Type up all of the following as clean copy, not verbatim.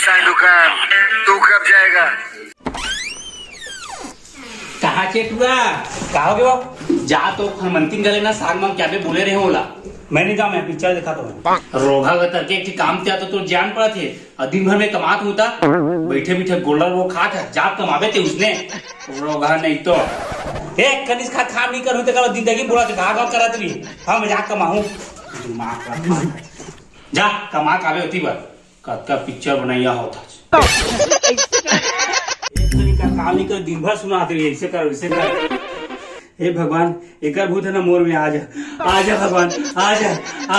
साई दुकान, तू कब जाएगा? कहा चेटुआ कहा गयो जा तो हनुमंती गले ना साग मांग क्या बे बोले रहे होला। मैं नहीं मैं पिक्चर देखा तो रोगा गतर के काम किया तो जान पड़ा थे और दिन भर में कमात होता बैठे बैठे गोल्डर वो खा था जाप कमावे थे उसने रोगा नहीं तो एक कनिस खा काम नहीं करूँ तो जिंदगी बुरा के भाग करा दी हाँ मैं जा कमाऊं जा कमा कावे होती बार का पिक्चर बनाया होता काम नहीं कर दिन भर सुनाते रही ऐसे कर वैसे कर। हे भगवान एक भूत है ना मोर में आजा आजा भगवान आजा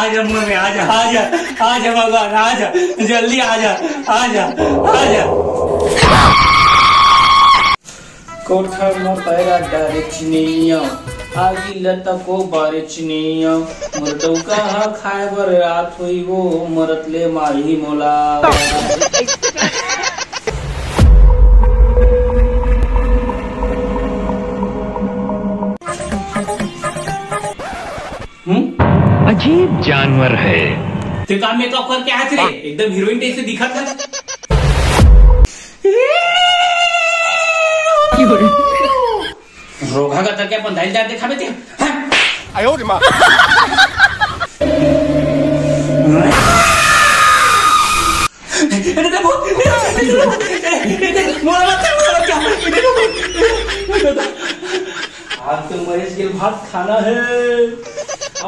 आजा मोर में आजा आजा आजा भगवान आजा जल्दी आजा आजा आजा कोठा में पैरा डारे चिनिया आगी लता को बारे चिनिया मुर्दौ कहा खाए बर रात हुई वो मरतले माही मोला। अजीब जानवर है। ते काम मेकअप करके आया थे एकदम हीरोइन जैसे दिखा था। रोगा का तरके अपन दाइल दार दिखावे थे। आयो रे माँ। आज तो महेश के भात खाना है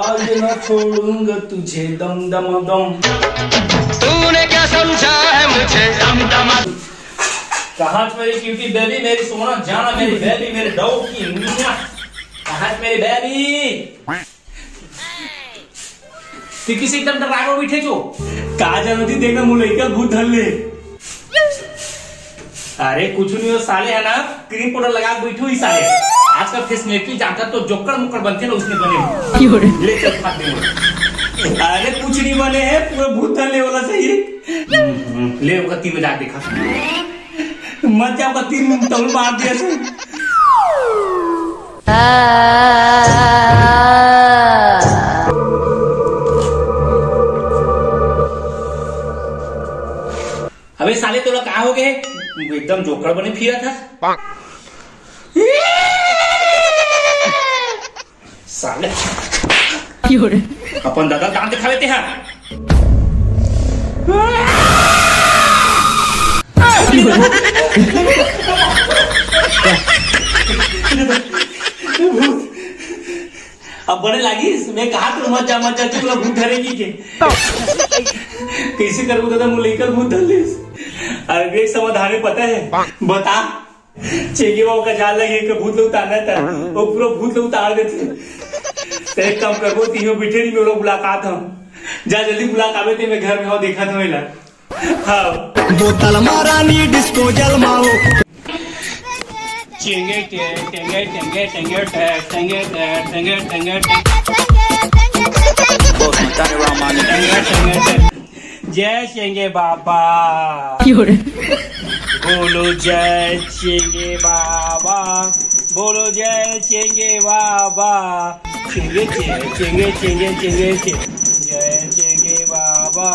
आज न छोड़ूंगा तुझे दम दम दम। तूने क्या समझा है मुझे दम दम। कहाँ मेरी क्यूटी बेबी मेरी सोना जाना मेरी बेबी मेरे डॉ की मियां कहाँ मेरी बेबी तू किसी एकदम डरागो बैठे जो कहा जानती देखना मुझे का भूत धर ले। अरे कुछ नहीं हो साले है ना क्रीम पाउडर लगा बैठो ही साले आजकल फेस मेकअप जाता तो जोकर मुकर बनते ना उसने बने ले चल खा दे। अरे कुछ नहीं बने हैं पूरा भूत धर ले वाला सही ले वो तीन मजाक देखा मत जाओ 3 मिनट तौल मार दिया से। अबे साले तोला कहा हो गए एकदम जोकर बने फिरा था साले अपन दादा दांत दिखावे थे हाँ अब बड़े लागी मैं कहा तो मत जा तू भूत धरेगी के कैसे करूँ दादा मुझे लेकर भूत धर ले। अरे समाधान पता है बता चेगी बाबू का जाल लगे कि भूत लोग उतारना था वो पूरा भूत लोग उतार देते एक काम करबो तीनों बैठे नहीं मेरा मुलाकात हम जा जल्दी मुलाकात थे मैं घर में हो देखा था मेला हाँ बोतल मारानी डिस्पोजल माओ टेंगे टेंगे टेंगे टेंगे टेंगे टेंगे टेंगे जय चेंगे बाबा बोलो जय चेंगे बाबा बोलो जय चेंगे बाबा चेंगे चेंगे चेंगे चेंगे जय चेंगे बाबा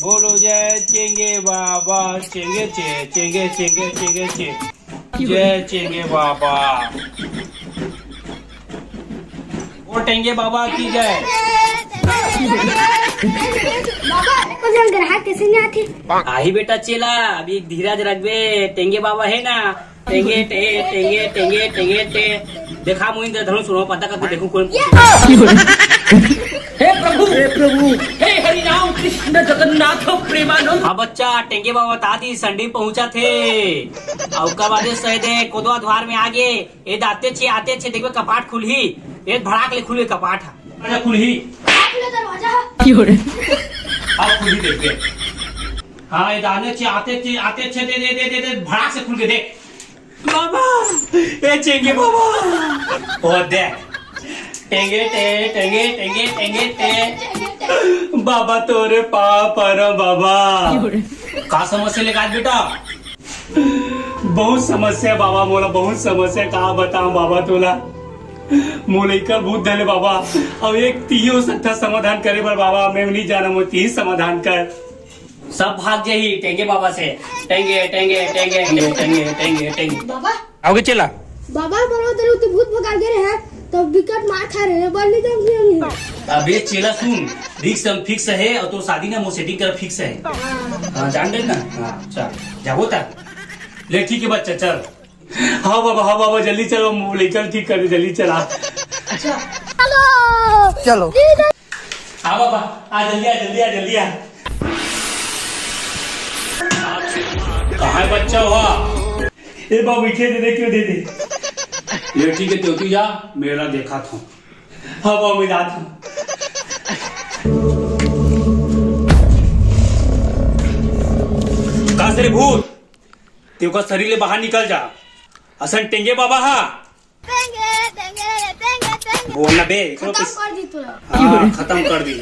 बोलो जय चेंगे बाबा चेंगे चेंगे चेंगे चेंगे जय चेंगे बाबा वो टेंगे बाबा की जय। बाबा ग्राहक कैसे नहीं आते आही बेटा चेला अभी धीरज रखबे टेंगे बाबा है ना टेंगे टे टेंगे टेंगे टेंगे टे देखा मुझे धनुष सुनो पता कर देखो कौन। हे प्रभु हे हरि राम कृष्ण जगन्नाथ प्रेमानंद। हाँ बच्चा टेंगे बाबा बता दी संडी पहुंचा थे और कब आदेश सही दे कोदवा द्वार में आगे ये आते छे देखो कपाट खुली ये भड़ाक ले खुले कपाट खुली दरवाजा अब खुली देखते हाँ ये आते छे दे भड़ाक से खुल के देख बाबा ये चेंगे बाबा और देख टेंगे टे टेंगे टेंगे टेंगे टे बाबा तोरे पर बाबा का समस्या लेगा बेटा बहुत समस्या बाबा मोला बहुत समस्या कहा बताऊं बाबा तोला मोले का भूत धले बाबा अब एक तीन हो सकता समाधान करे पर बाबा मैं नहीं जाना मोती ही समाधान कर सब भाग जाही टेंगे बाबा से। टेंगे टेंगे टेंगे टेंगे टेंगे टेंगे टेंगे। बाबा आओगे चला बाबा बरो तेरे तो भूत भगा के रहे तो विकट मार खा रहे हैं बल्ली तो अबे चेला सुन, रिक्स हम फिक्स है और तो शादी ना वो सेटिंग कर फिक्स है। हाँ जान गए ना। हाँ चल जाओ तक ले ठीक है बच्चा चल। हाँ बाबा जल्दी चलो लेकर ठीक कर जल्दी चला। अच्छा चलो हाँ बाबा आ जल्दी आ। कहाँ है बच्चा हुआ? ए बाबू मीठे दे क्यों दे ले ठीक है तू जा मेरा देखा था। हाँ बाबू मैं जाता हूँ। कहा से भूत तेरे का शरीर ले बाहर निकल जा। असन टेंगे बाबा हा बोलना बे हाँ खत्म कर दी।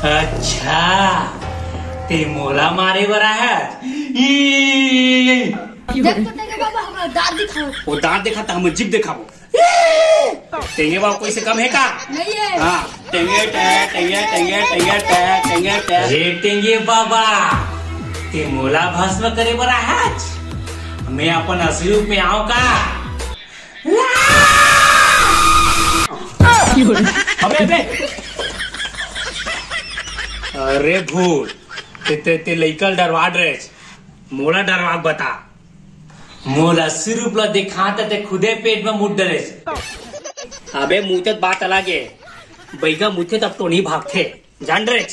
अच्छा ते मोला मारे बरा है। बाबा हमारा दांत दिखाओ। वो दांत देखा था हमें जिप दिखाओ। टेंगे बाबा कोई से कम है का? नहीं है। हाँ टेंगे टेंगे टेंगे टेंगे टेंगे टेंगे टेंगे बाबा ते मोला भस्म करे बरा है। मैं अपन असली रूप में आऊँ का? अबे अरे भूत ते लइकल डरवाड रहे मोला डरवाक बता। मोला अस्सी रूप ला दिखाता ते खुदे पेट में मुठ डरे। अबे मुझे बात अलग है बैगा मुझे तब तो नहीं भागते जान रहे।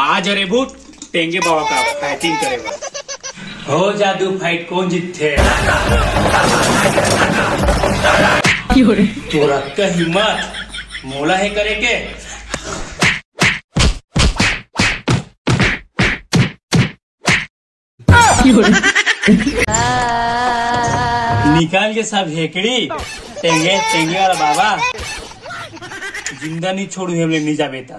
आज अरे भूत टेंगे बाबा का फाइटिंग करेगा। हो जादू फाइट कौन जीतते? तोरा का हिम्मत मोला है करे के? निकाल के सब हेकड़ी टेंगे टेंगे वाला बाबा जिंदा नहीं छोड़ू हम ले नहीं जा बेटा।